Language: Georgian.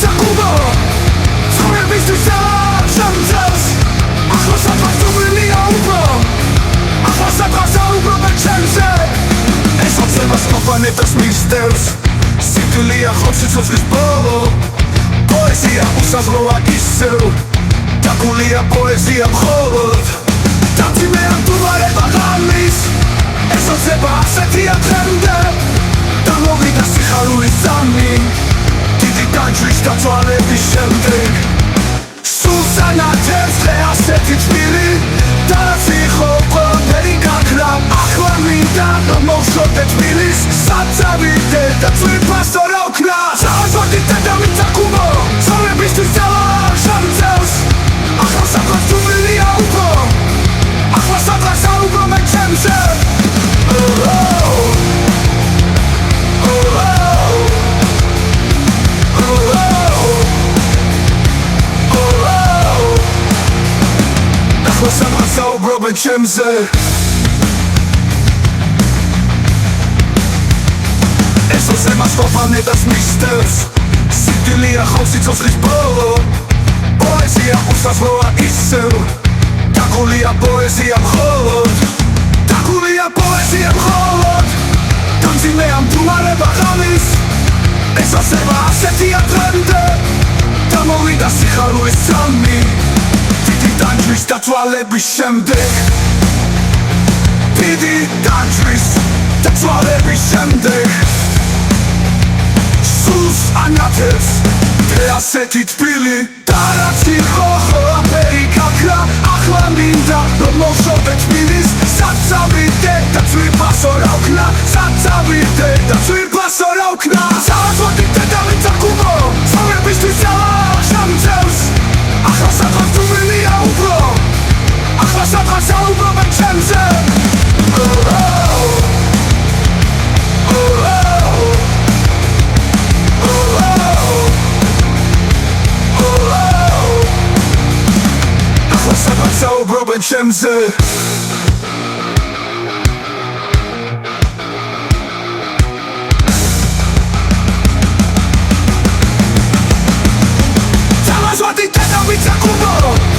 მიცაკუბო ცხოვრებისთვის შემძელს ახლა სადღაც თუმილია უფრო ახლა სადღაც საუბრობენ ჩემზე ეს ოცებას ყოფანებას მისდევს სიკვდილია ხომ სიცოცხლის ბოლო პოეზია უსაზღროა ისევ დაგულია პოეზია მხოლოდ დამძიმე ამტუვარება ღამის ეს ოცება ასეთია დღემდე დამოვიდა სიხარულის ძამი დიდი განჯრის დაწვალების შემდეგ სულს ანათებს დღე ასეთი თბილი და რაც იყო ყველაფერი გაქრა ახლა მინდა რომ მოვშორდე თბილის სად წავიდე და წვირფას რა ვქნა საოცრად და მიცაკუბო ცხოვრებისთვის შემძელს ახლა სადღაც თუმილია უფრო ახლა სადღაც საუბრობენ ჩემზე ახლა სადღაც საუბრობენ ჩემზე ეს ოცებას ყოფანებას მისდევს სიკვდილია ხომ სიცოცხლის ბოლო პოეზია უსაზღროა ისევ დაგულია პოეზია მხოლოდ დაგულია პოეზია მხოლოდ დამძიმე ამტუვარება ღამის ეს ოცება ასეთია დღემდე დამოვიდა სიხარულის ძამი დიდი განჯრის დაწვალების შემდეგ დიდი განჯრის დაწვალების შემდეგ სულს ანათებს დღე ასეთი თბილი და რაც იყო ყველაფერი გაქრა ახლა მინდა რომ მოვშორდე თბილის სად წავიდე და წვირფას რა ვქნა სად წავიდე და წვირფას რა ვქნა საოცრად და მიცაკუბო ცხოვრებისთვის შემძელს ახლა სადღაც თუმილია უფრო ახლა სადღაც საუბრობენ ჩემზე საუბრობენ ჩემზე თავაზვადი და მიცაკუბო